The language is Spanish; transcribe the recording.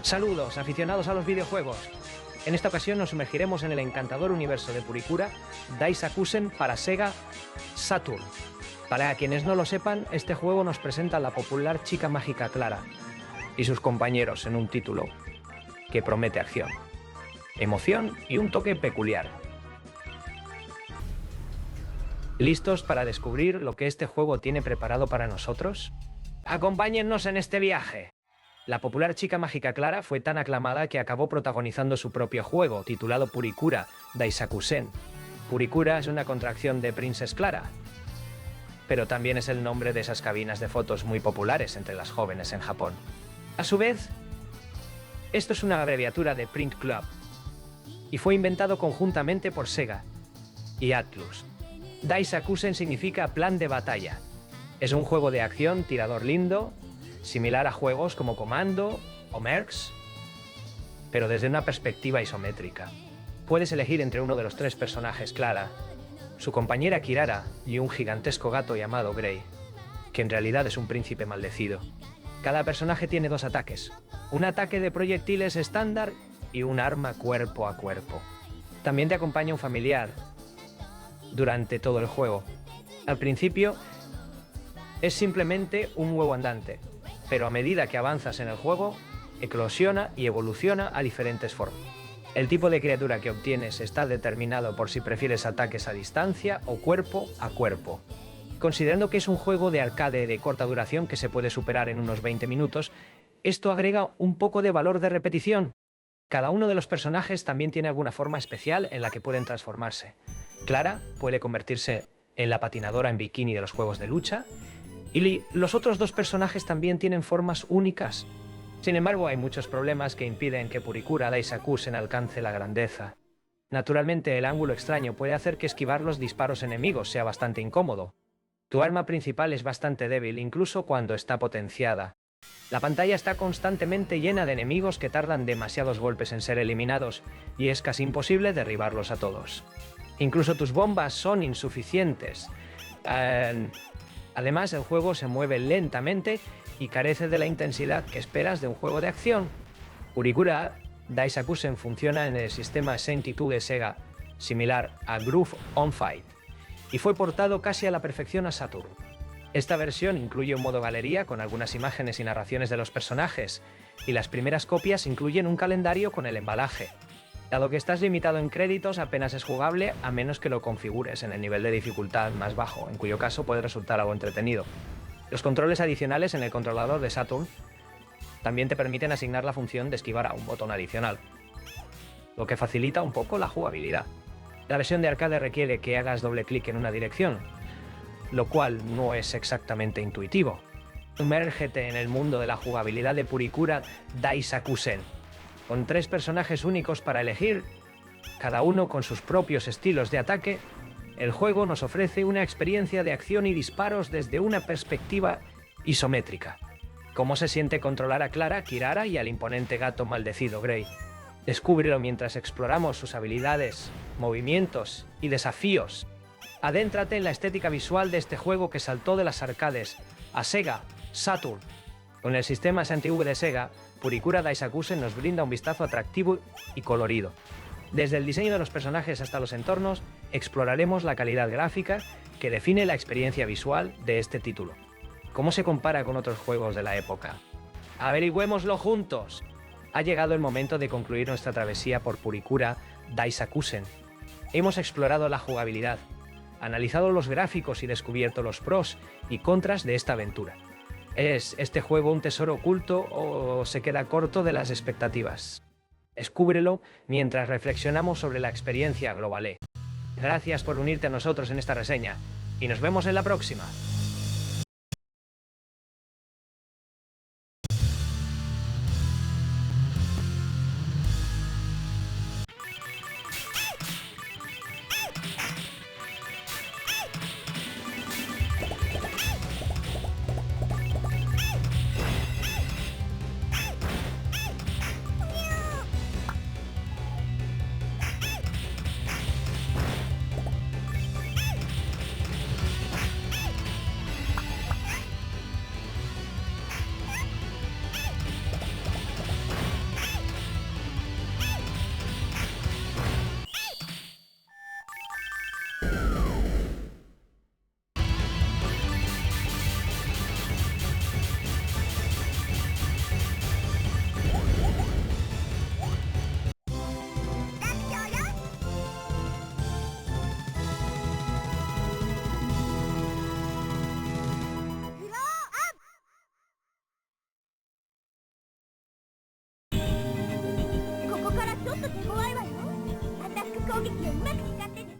Saludos, aficionados a los videojuegos. En esta ocasión nos sumergiremos en el encantador universo de Purikura Daisakusen para Sega Saturn. Para quienes no lo sepan, este juego nos presenta a la popular chica mágica Clara y sus compañeros en un título que promete acción, emoción y un toque peculiar. ¿Listos para descubrir lo que este juego tiene preparado para nosotros? ¡Acompáñennos en este viaje! La popular chica mágica Clara fue tan aclamada que acabó protagonizando su propio juego, titulado Purikura Daisakusen. Purikura es una contracción de Princess Clara, pero también es el nombre de esas cabinas de fotos muy populares entre las jóvenes en Japón. A su vez, esto es una abreviatura de Print Club, y fue inventado conjuntamente por Sega y Atlus. Daisakusen significa plan de batalla. Es un juego de acción tirador lindo, similar a juegos como Commando o Mercs, pero desde una perspectiva isométrica. Puedes elegir entre uno de los tres personajes, Clara, su compañera Kirara y un gigantesco gato llamado Grey, que en realidad es un príncipe maldecido. Cada personaje tiene dos ataques, un ataque de proyectiles estándar y un arma cuerpo a cuerpo. También te acompaña un familiar durante todo el juego. Al principio es simplemente un huevo andante, pero a medida que avanzas en el juego, eclosiona y evoluciona a diferentes formas. El tipo de criatura que obtienes está determinado por si prefieres ataques a distancia o cuerpo a cuerpo. Considerando que es un juego de arcade de corta duración que se puede superar en unos 20 minutos, esto agrega un poco de valor de repetición. Cada uno de los personajes también tiene alguna forma especial en la que pueden transformarse. Clara puede convertirse en la patinadora en bikini de los juegos de lucha, y los otros dos personajes también tienen formas únicas. Sin embargo, hay muchos problemas que impiden que Purikura Daisakusen alcance la grandeza. Naturalmente, el ángulo extraño puede hacer que esquivar los disparos enemigos sea bastante incómodo. Tu arma principal es bastante débil, incluso cuando está potenciada. La pantalla está constantemente llena de enemigos que tardan demasiados golpes en ser eliminados, y es casi imposible derribarlos a todos. Incluso tus bombas son insuficientes. Además, el juego se mueve lentamente y carece de la intensidad que esperas de un juego de acción. Purikura Daisakusen funciona en el sistema Sentai de Sega, similar a Groove on Fight, y fue portado casi a la perfección a Saturn. Esta versión incluye un modo galería con algunas imágenes y narraciones de los personajes, y las primeras copias incluyen un calendario con el embalaje. Dado que estás limitado en créditos, apenas es jugable a menos que lo configures en el nivel de dificultad más bajo, en cuyo caso puede resultar algo entretenido. Los controles adicionales en el controlador de Saturn también te permiten asignar la función de esquivar a un botón adicional, lo que facilita un poco la jugabilidad. La versión de arcade requiere que hagas doble clic en una dirección, lo cual no es exactamente intuitivo. Sumérgete en el mundo de la jugabilidad de Purikura Daisakusen, con tres personajes únicos para elegir, cada uno con sus propios estilos de ataque. El juego nos ofrece una experiencia de acción y disparos desde una perspectiva isométrica. ¿Cómo se siente controlar a Clara, Kirara y al imponente gato maldecido Grey? Descúbrelo mientras exploramos sus habilidades, movimientos y desafíos. Adéntrate en la estética visual de este juego que saltó de las arcades a Sega Saturn. Con el sistema Sentai de Sega, Purikura Daisakusen nos brinda un vistazo atractivo y colorido. Desde el diseño de los personajes hasta los entornos, exploraremos la calidad gráfica que define la experiencia visual de este título. ¿Cómo se compara con otros juegos de la época? ¡Averigüémoslo juntos! Ha llegado el momento de concluir nuestra travesía por Purikura Daisakusen. Hemos explorado la jugabilidad, analizado los gráficos y descubierto los pros y contras de esta aventura. ¿Es este juego un tesoro oculto o se queda corto de las expectativas? Descúbrelo mientras reflexionamos sobre la experiencia global. Gracias por unirte a nosotros en esta reseña y nos vemos en la próxima. 攻撃をうまく使ってね。